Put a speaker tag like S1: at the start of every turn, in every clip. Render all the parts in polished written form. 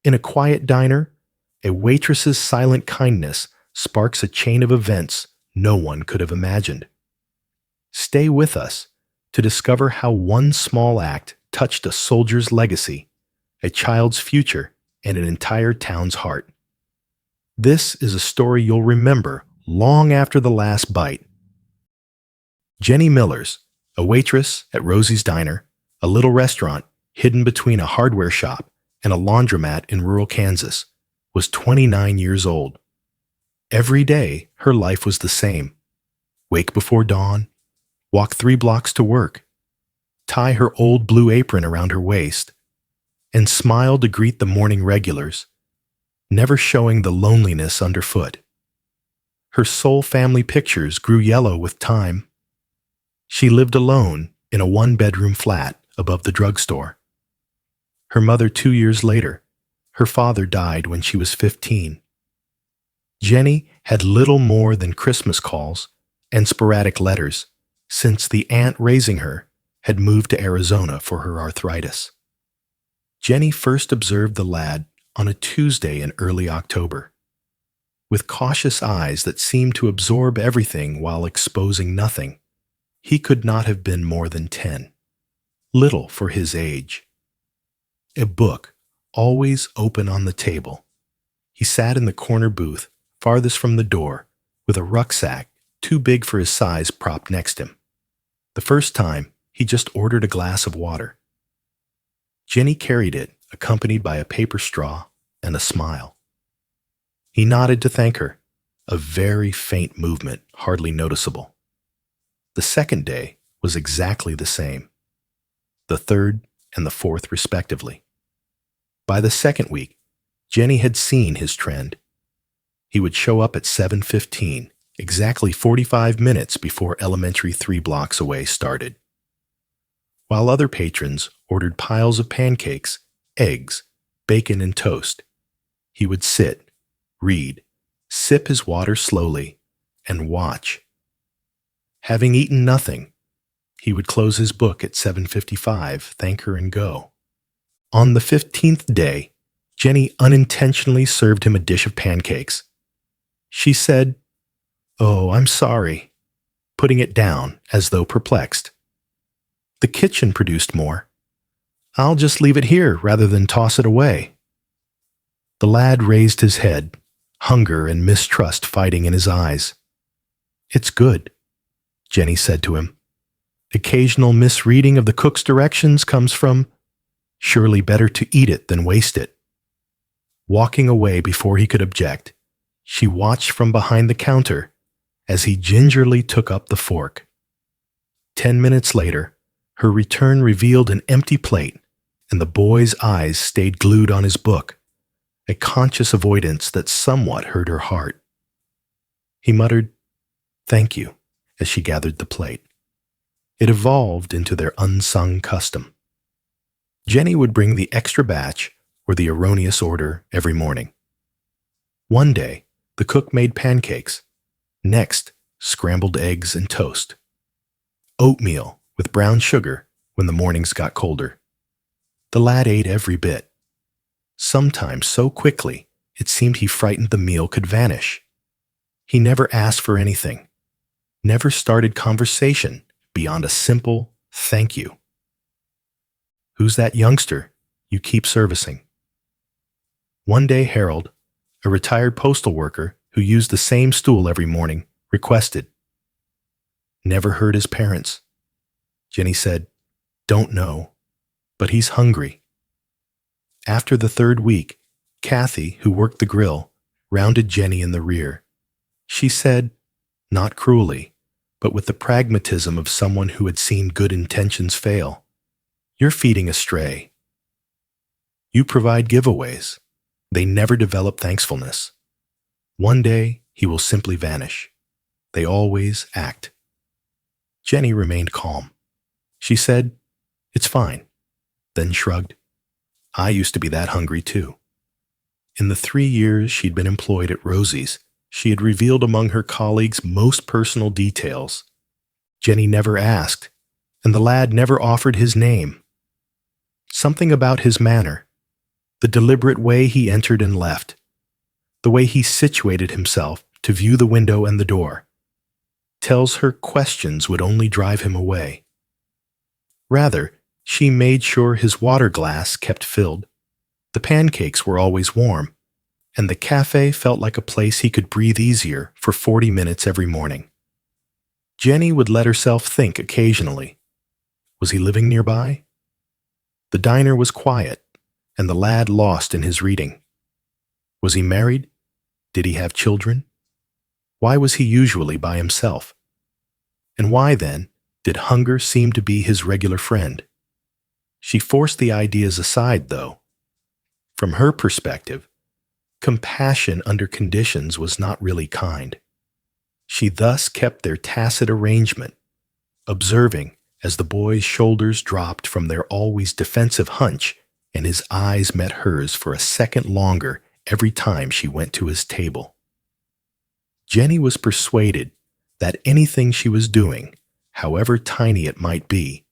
S1: In a quiet diner, a waitress's silent kindness sparks a chain of events no one could have imagined. Stay with us to discover how one small act touched a soldier's legacy, a child's future, and an entire town's heart. This is a story you'll remember long after the last bite. Jenny Miller's, a waitress at Rosie's Diner, a little restaurant hidden between a hardware shop and a laundromat in rural Kansas, was 29 years old. Every day, her life was the same. Wake before dawn, walk 3 blocks to work, tie her old blue apron around her waist, and smile to greet the morning regulars, never showing the loneliness underfoot. Her soul family pictures grew yellow with time. She lived alone in a 1-bedroom flat above the drugstore. Her mother 2 years later, her father died when she was 15. Jenny had little more than Christmas calls and sporadic letters since the aunt raising her had moved to Arizona for her arthritis. Jenny first observed the lad on a Tuesday in early October. With cautious eyes that seemed to absorb everything while exposing nothing, he could not have been more than 10. Little for his age. A book, always open on the table. He sat in the corner booth, farthest from the door, with a rucksack too big for his size propped next him. The first time, he just ordered a glass of water. Jenny carried it, accompanied by a paper straw and a smile. He nodded to thank her, a very faint movement, hardly noticeable. The second day was exactly the same. The third and the fourth respectively. By the second week, Jenny had seen his trend. He would show up at 7:15, exactly 45 minutes before elementary 3 blocks away started. While other patrons ordered piles of pancakes, eggs, bacon, and toast, he would sit, read, sip his water slowly, and watch. Having eaten nothing, he would close his book at 7:55, thank her, and go. On the 15th day, Jenny unintentionally served him a dish of pancakes. She said, "Oh, I'm sorry," putting it down as though perplexed. The kitchen produced more. "I'll just leave it here rather than toss it away." The lad raised his head, hunger and mistrust fighting in his eyes. "It's good," Jenny said to him. "Occasional misreading of the cook's directions comes from, surely better to eat it than waste it." Walking away before he could object, she watched from behind the counter as he gingerly took up the fork. 10 minutes later, her return revealed an empty plate, and the boy's eyes stayed glued on his book, a conscious avoidance that somewhat hurt her heart. He muttered, "Thank you," as she gathered the plate. It evolved into their unsung custom. Jenny would bring the extra batch or the erroneous order every morning. One day, the cook made pancakes. Next, scrambled eggs and toast. Oatmeal with brown sugar when the mornings got colder. The lad ate every bit. Sometimes so quickly, it seemed he frightened the meal could vanish. He never asked for anything, never started conversation beyond a simple thank you. "Who's that youngster you keep servicing?" One day Harold, a retired postal worker who used the same stool every morning, requested. "Never heard his parents." Jenny said, "Don't know, but he's hungry." After the third week, Kathy, who worked the grill, rounded Jenny in the rear. She said, not cruelly, but with the pragmatism of someone who had seen good intentions fail, "You're feeding a stray. You provide giveaways. They never develop thankfulness. One day, he will simply vanish. They always act." Jenny remained calm. She said, "It's fine," then shrugged. "I used to be that hungry too." In the 3 years she'd been employed at Rosie's, she had revealed among her colleagues most personal details. Jenny never asked, and the lad never offered his name. Something about his manner, The deliberate way he entered and left, the way he situated himself to view the window and the door, tells her questions would only drive him away. Rather, she made sure his water glass kept filled, the pancakes were always warm, and the cafe felt like a place he could breathe easier for 40 minutes every morning. Jenny would let herself think occasionally. Was he living nearby? The diner was quiet, and the lad lost in his reading. Was he married? Did he have children? Why was he usually by himself? And why, then, did hunger seem to be his regular friend? She forced the ideas aside, though. From her perspective, compassion under conditions was not really kind. She thus kept their tacit arrangement, observing as the boy's shoulders dropped from their always defensive hunch and his eyes met hers for a second longer every time she went to his table. Jenny was persuaded that anything she was doing, however tiny it might be,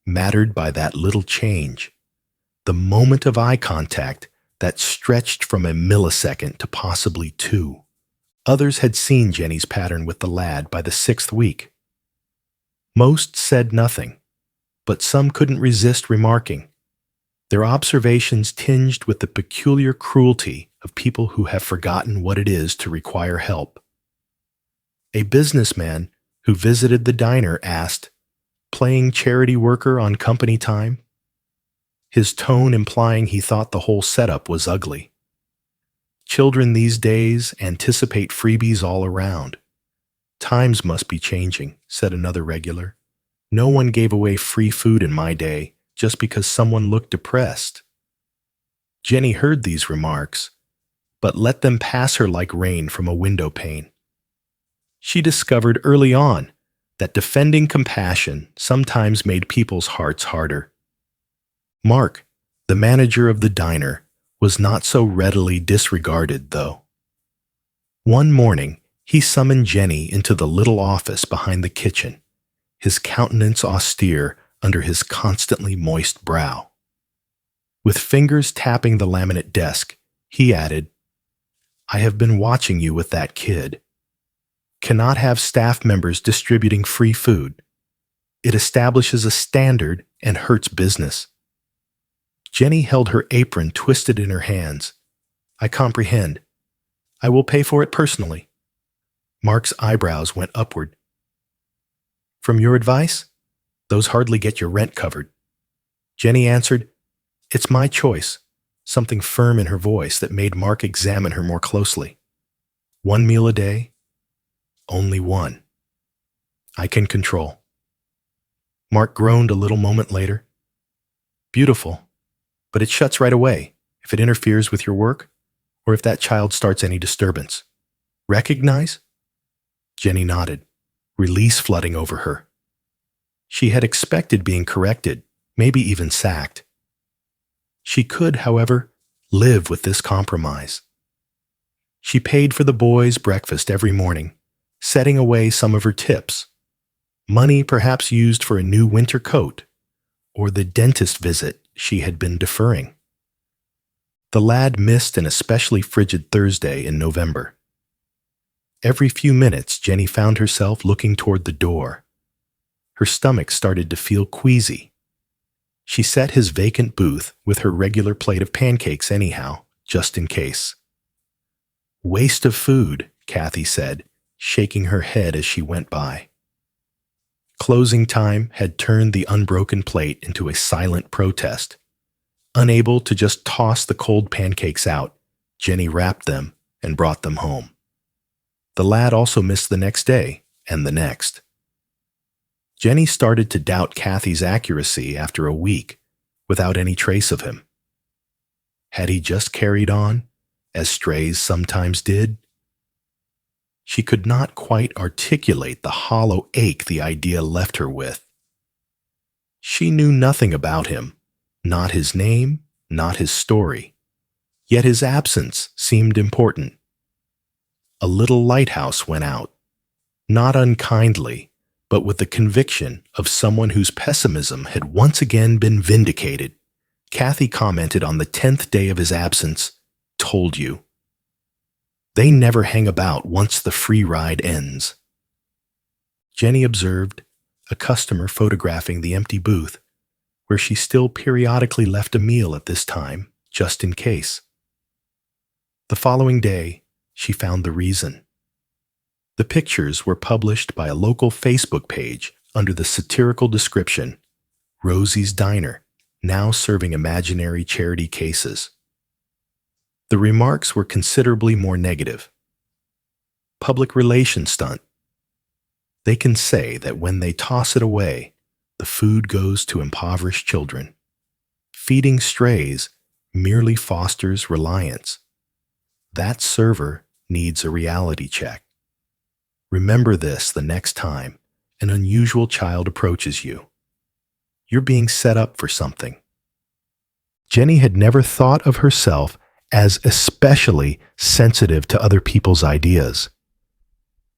S1: mattered by that little change, the moment of eye contact that stretched from a millisecond to possibly 2. Others had seen Jenny's pattern with the lad by the 6th week. Most said nothing, but some couldn't resist remarking, their observations tinged with the peculiar cruelty of people who have forgotten what it is to require help. A businessman who visited the diner asked, "Playing charity worker on company time?" His tone implying he thought the whole setup was ugly. Children these days anticipate freebies all around. Times must be changing, said another regular. No one gave away free food in my day just because someone looked depressed. Jenny heard these remarks, but let them pass her like rain from a window pane. She discovered early on that defending compassion sometimes made people's hearts harder. Mark, the manager of the diner, was not so readily disregarded, though. One morning, he summoned Jenny into the little office behind the kitchen, his countenance austere under his constantly moist brow. With fingers tapping the laminate desk, he added, "I have been watching you with that kid. Cannot have staff members distributing free food. It establishes a standard and hurts business." Jenny held her apron twisted in her hands. "I comprehend. I will pay for it personally." Mark's eyebrows went upward. "From your advice? Those hardly get your rent covered." Jenny answered, "It's my choice," something firm in her voice that made Mark examine her more closely. "1 meal a day? Only one. I can control." Mark groaned a little moment later. "Beautiful, but it shuts right away if it interferes with your work or if that child starts any disturbance. Recognize?" Jenny nodded, release flooding over her. She had expected being corrected, maybe even sacked. She could, however, live with this compromise. She paid for the boys' breakfast every morning, setting away some of her tips, money perhaps used for a new winter coat or the dentist visit she had been deferring. The lad missed an especially frigid Thursday in November. Every few minutes, Jenny found herself looking toward the door. Her stomach started to feel queasy. She set his vacant booth with her regular plate of pancakes anyhow, just in case. "Waste of food," Kathy said, shaking her head as she went by. Closing time had turned the unbroken plate into a silent protest. Unable to just toss the cold pancakes out, Jenny wrapped them and brought them home. The lad also missed the next day and the next. Jenny started to doubt Kathy's accuracy after a week, without any trace of him. Had he just carried on, as strays sometimes did? She could not quite articulate the hollow ache the idea left her with. She knew nothing about him, not his name, not his story. Yet his absence seemed important. A little lighthouse went out, not unkindly, but with the conviction of someone whose pessimism had once again been vindicated, Kathy commented on the 10th day of his absence, "Told you." They never hang about once the free ride ends. Jenny observed a customer photographing the empty booth, where she still periodically left a meal at this time, just in case. The following day, she found the reason. The pictures were published by a local Facebook page under the satirical description, "Rosie's Diner, now serving imaginary charity cases." The remarks were considerably more negative. Public relations stunt. They can say that when they toss it away, the food goes to impoverished children. Feeding strays merely fosters reliance. That server needs a reality check. Remember this the next time an unusual child approaches you. You're being set up for something. Jenny had never thought of herself as especially sensitive to other people's ideas.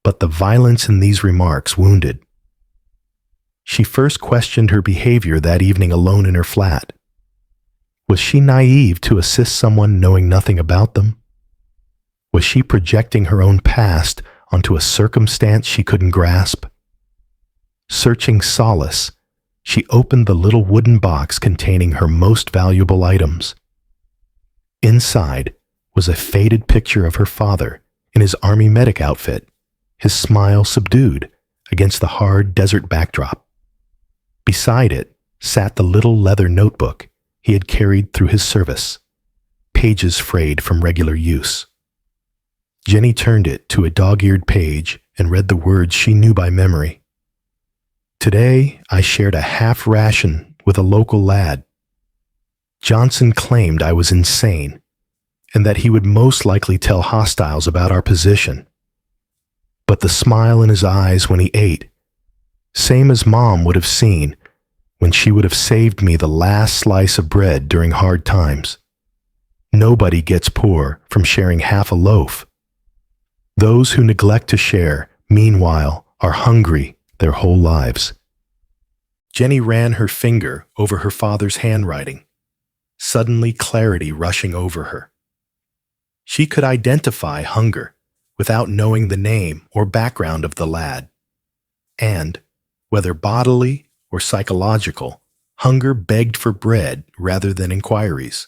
S1: But the violence in these remarks wounded. She first questioned her behavior that evening alone in her flat. Was she naive to assist someone knowing nothing about them? Was she projecting her own past onto a circumstance she couldn't grasp? Searching solace, she opened the little wooden box containing her most valuable items. Inside was a faded picture of her father in his army medic outfit, his smile subdued against the hard desert backdrop. Beside it sat the little leather notebook he had carried through his service, pages frayed from regular use. Jenny turned it to a dog-eared page and read the words she knew by memory. "Today, I shared a half ration with a local lad. Johnson claimed I was insane and that he would most likely tell hostiles about our position. But the smile in his eyes when he ate, same as Mom would have seen when she would have saved me the last slice of bread during hard times. Nobody gets poor from sharing half a loaf. Those who neglect to share, meanwhile, are hungry their whole lives." Jenny ran her finger over her father's handwriting, suddenly clarity rushing over her. She could identify hunger without knowing the name or background of the lad. And, whether bodily or psychological, hunger begged for bread rather than inquiries.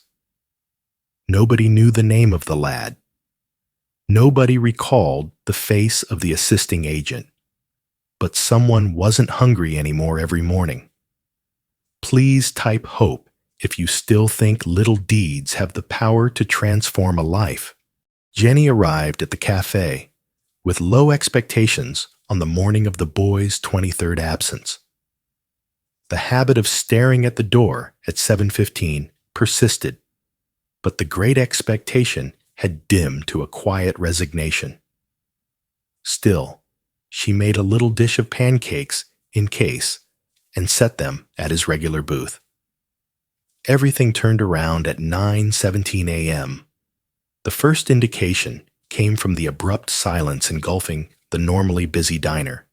S1: Nobody knew the name of the lad. Nobody recalled the face of the assisting agent. But someone wasn't hungry anymore every morning. Please type hope if you still think little deeds have the power to transform a life. Jenny arrived at the cafe with low expectations on the morning of the boy's 23rd absence. The habit of staring at the door at 7:15 persisted, but the great expectation had dimmed to a quiet resignation. Still, she made a little dish of pancakes in case and set them at his regular booth. Everything turned around at 9:17 a.m. The first indication came from the abrupt silence engulfing the normally busy diner.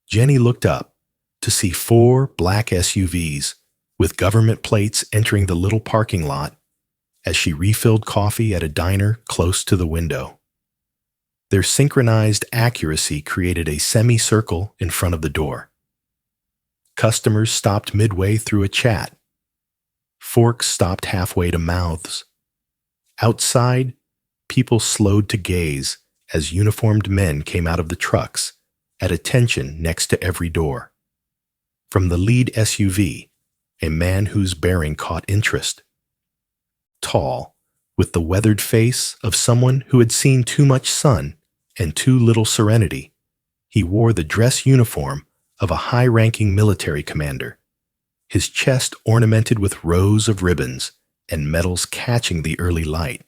S1: Jenny looked up to see 4 black SUVs with government plates entering the little parking lot as she refilled coffee at a diner close to the window. Their synchronized accuracy created a semicircle in front of the door. Customers stopped midway through a chat. Forks stopped halfway to mouths. Outside, people slowed to gaze as uniformed men came out of the trucks, at attention next to every door. From the lead SUV, a man whose bearing caught interest. Tall, with the weathered face of someone who had seen too much sun and too little serenity, he wore the dress uniform of a high-ranking military commander, his chest ornamented with rows of ribbons and medals catching the early light.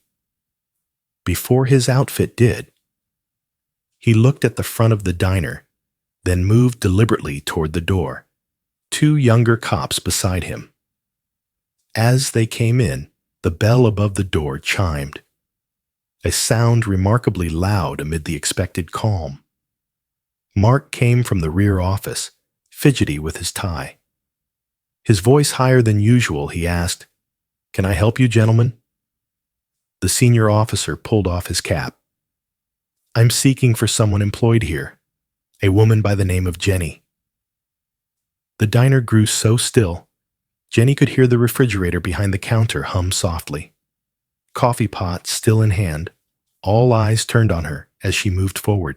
S1: Before his outfit did, he looked at the front of the diner, then moved deliberately toward the door, 2 younger cops beside him. As they came in, the bell above the door chimed, a sound remarkably loud amid the expected calm. Mark came from the rear office, fidgety with his tie. His voice higher than usual, he asked, Can I help you, gentlemen? The senior officer pulled off his cap. I'm seeking for someone employed here, a woman by the name of Jenny. The diner grew so still, Jenny could hear the refrigerator behind the counter hum softly. Coffee pot still in hand, all eyes turned on her as she moved forward.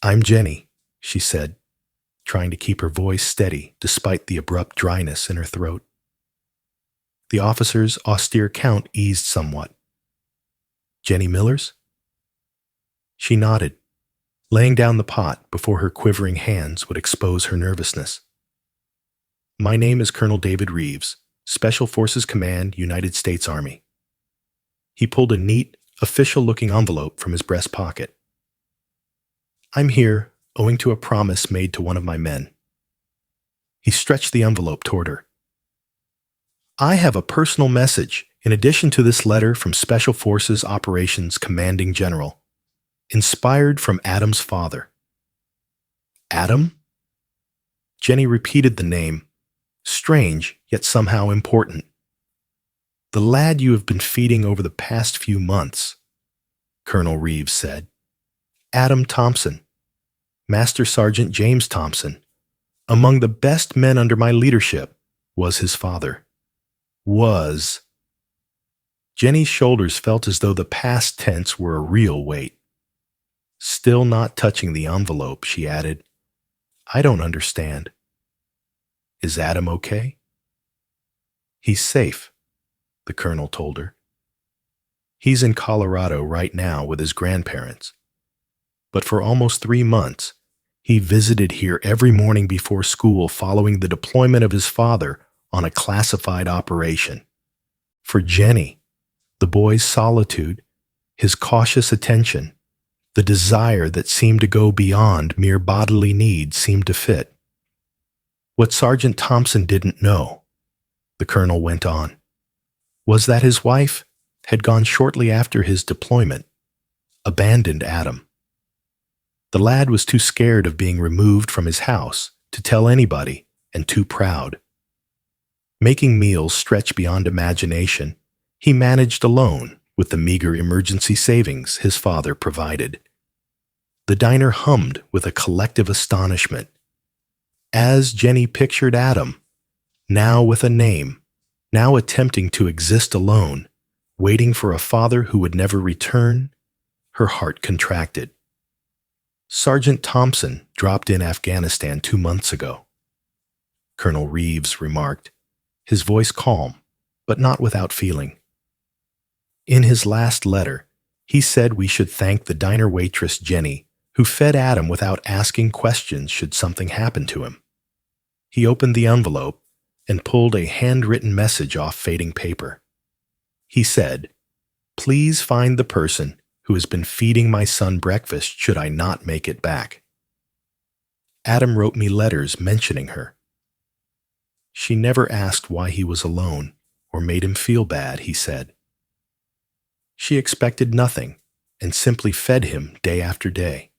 S1: I'm Jenny, she said, trying to keep her voice steady despite the abrupt dryness in her throat. The officer's austere count eased somewhat. Jenny Millers? She nodded, laying down the pot before her quivering hands would expose her nervousness. My name is Colonel David Reeves, Special Forces Command, United States Army. He pulled a neat, official-looking envelope from his breast pocket. I'm here owing to a promise made to one of my men. He stretched the envelope toward her. I have a personal message in addition to this letter from Special Forces Operations Commanding General, inspired from Adam's father. Adam? Jenny repeated the name, strange yet somehow important. The lad you have been feeding over the past few months, Colonel Reeves said. Adam Thompson, Master Sergeant James Thompson, among the best men under my leadership, was his father. Was. Jenny's shoulders felt as though the past tense were a real weight. Still not touching the envelope, she added, I don't understand. Is Adam okay? He's safe, the colonel told her. He's in Colorado right now with his grandparents. But for almost 3 months, he visited here every morning before school following the deployment of his father on a classified operation. For Jenny, the boy's solitude, his cautious attention, the desire that seemed to go beyond mere bodily needs seemed to fit. What Sergeant Thompson didn't know, the colonel went on, was that his wife had gone shortly after his deployment, abandoned Adam. The lad was too scared of being removed from his house to tell anybody and too proud. Making meals stretch beyond imagination, he managed alone with the meager emergency savings his father provided. The diner hummed with a collective astonishment. As Jenny pictured Adam, now with a name, now attempting to exist alone, waiting for a father who would never return, her heart contracted. Sergeant Thompson dropped in Afghanistan 2 months ago, Colonel Reeves remarked, his voice calm, but not without feeling. In his last letter, he said we should thank the diner waitress Jenny, who fed Adam without asking questions should something happen to him. He opened the envelope and pulled a handwritten message off fading paper. He said, "Please find the person who has been feeding my son breakfast should I not make it back." Adam wrote me letters mentioning her. She never asked why he was alone or made him feel bad, he said. She expected nothing and simply fed him day after day.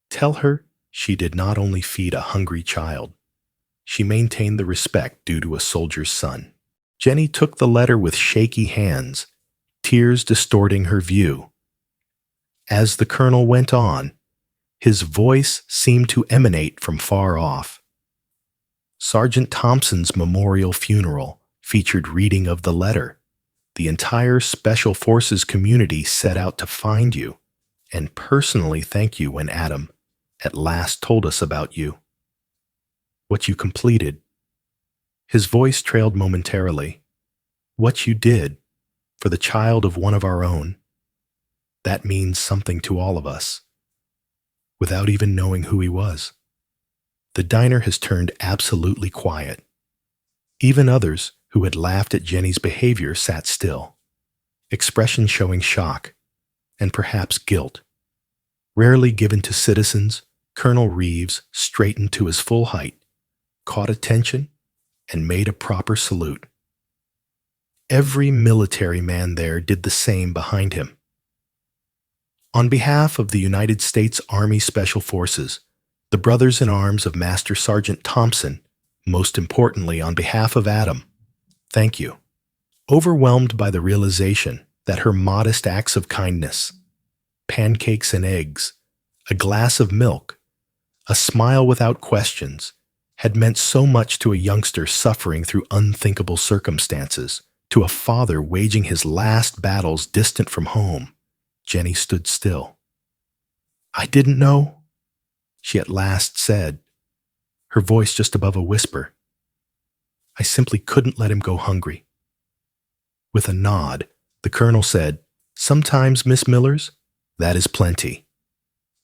S1: Tell her she did not only feed a hungry child, she maintained the respect due to a soldier's son. Jenny took the letter with shaky hands, tears distorting her view. As the colonel went on, his voice seemed to emanate from far off. Sergeant Thompson's memorial funeral featured reading of the letter. The entire Special Forces community set out to find you and personally thank you when Adam at last told us about you. What you completed. His voice trailed momentarily. What you did for the child of one of our own. That means something to all of us, without even knowing who he was. The diner has turned absolutely quiet. Even others who had laughed at Jenny's behavior sat still, expression showing shock and perhaps guilt. Rarely given to citizens, Colonel Reeves straightened to his full height, caught attention, and made a proper salute. Every military man there did the same behind him. On behalf of the United States Army Special Forces, the brothers in arms of Master Sergeant Thompson, most importantly on behalf of Adam, thank you. overwhelmed by the realization that her modest acts of kindness, pancakes and eggs, a glass of milk, a smile without questions, had meant so much to a youngster suffering through unthinkable circumstances, to a father waging his last battles distant from home. Jenny stood still. "I didn't know," she at last said, her voice just above a whisper. "I simply couldn't let him go hungry." With a nod, the colonel said, "Sometimes, Miss Millers, that is plenty.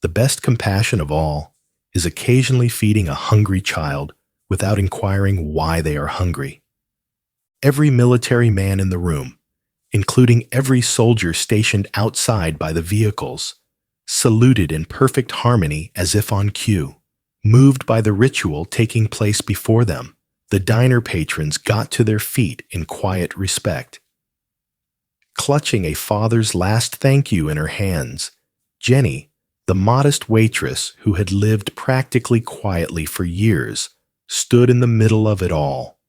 S1: The best compassion of all is occasionally feeding a hungry child without inquiring why they are hungry." Every military man in the room, including every soldier stationed outside by the vehicles, saluted in perfect harmony as if on cue. Moved by the ritual taking place before them, the diner patrons got to their feet in quiet respect. Clutching a father's last thank you in her hands, Jenny, the modest waitress who had lived practically quietly for years, stood in the middle of it all.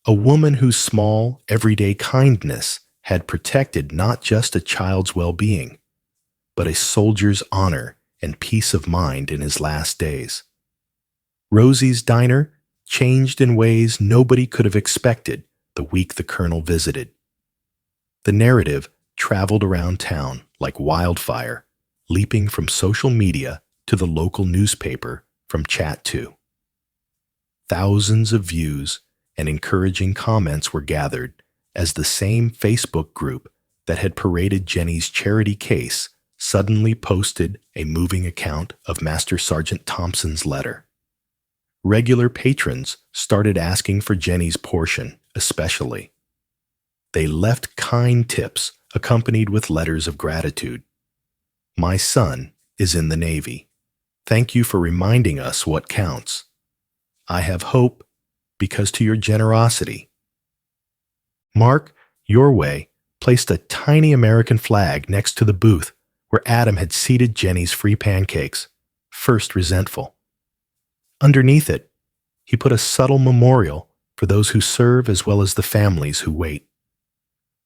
S1: A woman whose small, everyday kindness had protected not just a child's well-being, but a soldier's honor and peace of mind in his last days. Rosie's diner changed in ways nobody could have expected the week the colonel visited. The narrative traveled around town like wildfire, leaping from social media to the local newspaper from Chat 2. Thousands of views and encouraging comments were gathered as the same Facebook group that had paraded Jenny's charity case suddenly posted a moving account of Master Sergeant Thompson's letter. Regular patrons started asking for Jenny's portion, especially. They left kind tips accompanied with letters of gratitude. "My son is in the Navy. Thank you for reminding us what counts. I have hope because to your generosity." Mark, your way, placed a tiny American flag next to the booth where Adam had seated Jenny's free pancakes, first resentful. Underneath it, he put a subtle memorial for those who serve as well as the families who wait.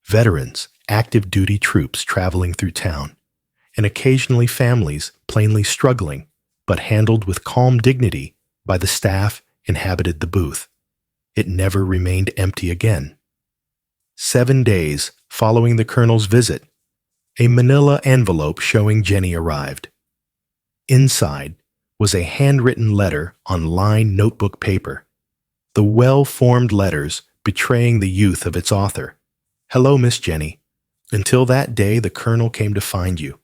S1: Veterans, active duty troops traveling through town, and occasionally families plainly struggling, but handled with calm dignity by the staff inhabited the booth. It never remained empty again. 7 days following the colonel's visit, a manila envelope showing Jenny arrived. Inside was a handwritten letter on lined notebook paper, the well-formed letters betraying the youth of its author. "Hello, Miss Jenny. Until that day the colonel came to find you.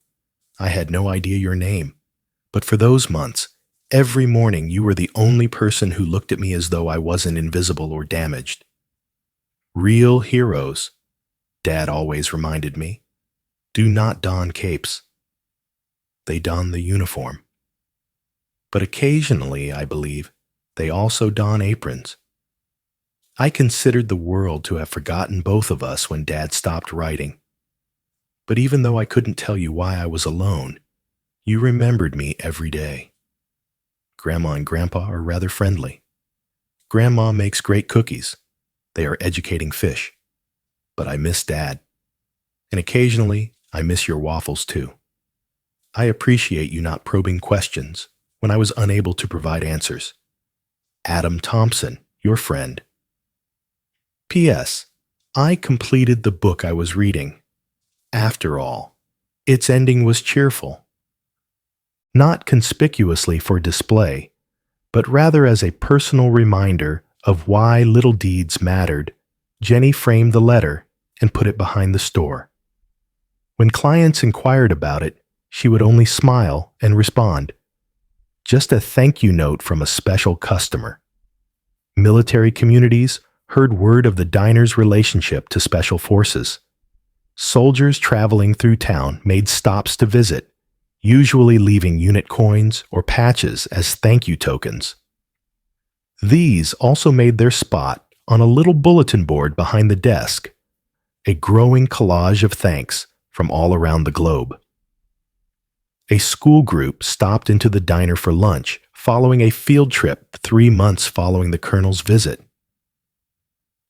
S1: I had no idea your name, but for those months, every morning you were the only person who looked at me as though I wasn't invisible or damaged. Real heroes," Dad always reminded me, "do not don capes. They don the uniform. But occasionally, I believe, they also don aprons." I considered the world to have forgotten both of us when Dad stopped writing. But even though I couldn't tell you why I was alone, you remembered me every day. Grandma and Grandpa are rather friendly. Grandma makes great cookies. They are educating fish. But I miss Dad. And occasionally, I miss your waffles too. I appreciate you not probing questions when I was unable to provide answers. Adam Thompson, your friend. P.S. I completed the book I was reading. After all, its ending was cheerful. Not conspicuously for display, but rather as a personal reminder of why little deeds mattered, Jenny framed the letter and put it behind the store. When clients inquired about it, she would only smile and respond, "Just a thank you note from a special customer." Military communities heard word of the diner's relationship to special forces. Soldiers traveling through town made stops to visit, usually leaving unit coins or patches as thank you tokens. These also made their spot on a little bulletin board behind the desk, a growing collage of thanks from all around the globe. A school group stopped into the diner for lunch following a field trip 3 months following the colonel's visit.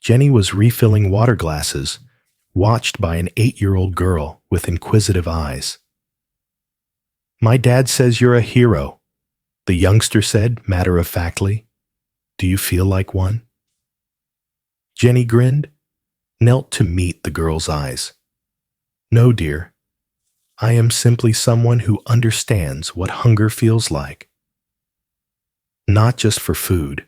S1: Jenny was refilling water glasses, watched by an 8-year-old girl with inquisitive eyes. "My dad says you're a hero," the youngster said matter-of-factly. "Do you feel like one?" Jenny grinned, knelt to meet the girl's eyes. "No, dear. I am simply someone who understands what hunger feels like." "Not just for food,"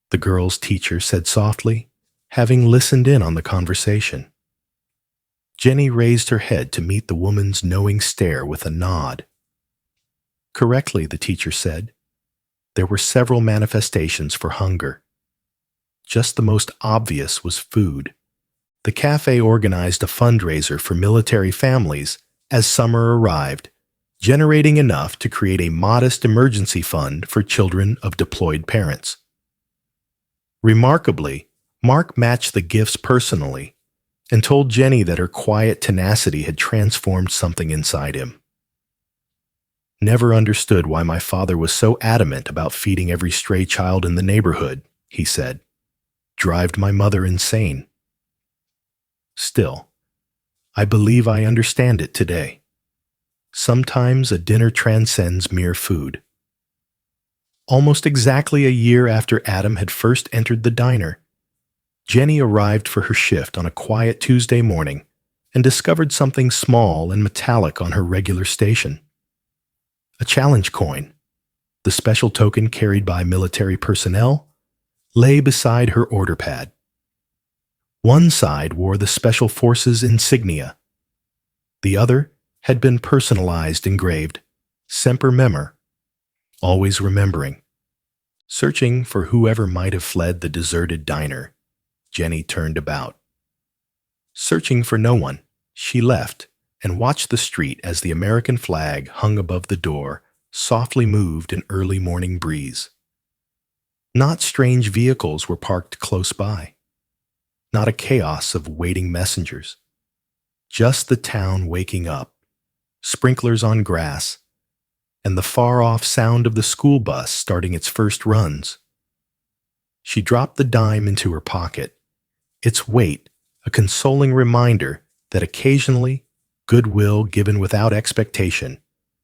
S1: the girl's teacher said softly, having listened in on the conversation. Jenny raised her head to meet the woman's knowing stare with a nod. "Correctly," the teacher said. "There were several manifestations for hunger. Just the most obvious was food. The cafe organized a fundraiser for military families as summer arrived, generating enough to create a modest emergency fund for children of deployed parents. Remarkably, Mark matched the gifts personally and told Jenny that her quiet tenacity had transformed something inside him. "Never understood why my father was so adamant about feeding every stray child in the neighborhood," he said. "Drove my mother insane. Still, I believe I understand it today. Sometimes a dinner transcends mere food." Almost exactly a year after Adam had first entered the diner, Jenny arrived for her shift on a quiet Tuesday morning and discovered something small and metallic on her regular station. A challenge coin, the special token carried by military personnel, lay beside her order pad. One side wore the Special Forces insignia. The other had been personalized, engraved, "Semper Memor," always remembering. Searching for whoever might have fled the deserted diner, Jenny turned about. Searching for no one, she left and watched the street as the American flag hung above the door softly moved in early morning breeze. Not strange vehicles were parked close by. Not a chaos of waiting messengers. Just the town waking up, sprinklers on grass, and the far-off sound of the school bus starting its first runs. She dropped the dime into her pocket, its weight a consoling reminder that occasionally goodwill given without expectation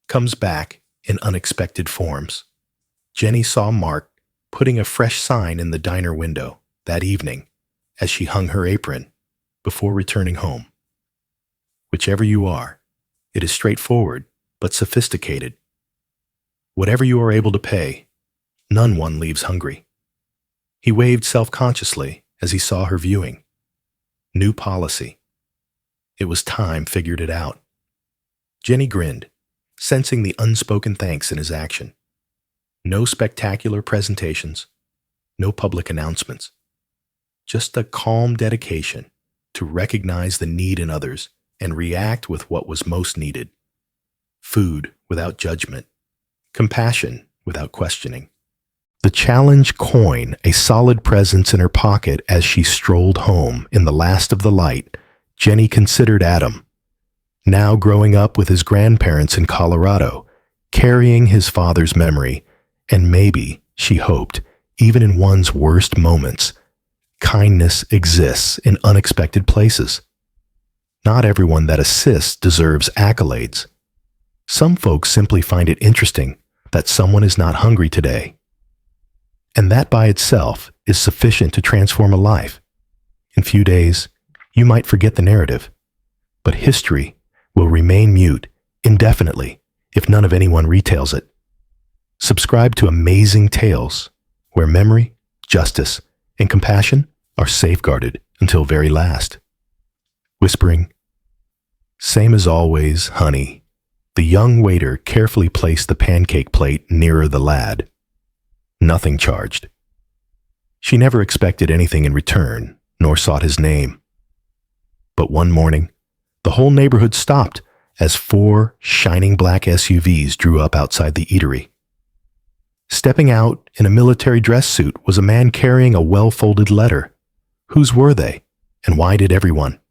S1: comes back in unexpected forms. Jenny saw Mark putting a fresh sign in the diner window that evening as she hung her apron before returning home. "Whichever you are, it is straightforward but sophisticated. Whatever you are able to pay, none one leaves hungry." He waved self-consciously as he saw her viewing. New policy. It was time figured it out. Jenny grinned, sensing the unspoken thanks in his action. No spectacular presentations, no public announcements. Just a calm dedication to recognize the need in others and react with what was most needed. Food without judgment. Compassion without questioning. The challenge coin a solid presence in her pocket as she strolled home in the last of the light, Jenny considered Adam, now growing up with his grandparents in Colorado, carrying his father's memory, and maybe, she hoped, even in one's worst moments, kindness exists in unexpected places. Not everyone that assists deserves accolades. Some folks simply find it interesting that someone is not hungry today. And that by itself is sufficient to transform a life. In few days, you might forget the narrative, but history will remain mute indefinitely if none of anyone retells it. Subscribe to Amazing Tales, where memory, justice, and compassion are safeguarded until very last. Whispering, "Same as always, honey." The young waiter carefully placed the pancake plate nearer the lad. Nothing charged. She never expected anything in return, nor sought his name. But one morning, the whole neighborhood stopped as 4 shining black SUVs drew up outside the eatery. Stepping out in a military dress suit was a man carrying a well-folded letter. Whose were they, and why did everyone?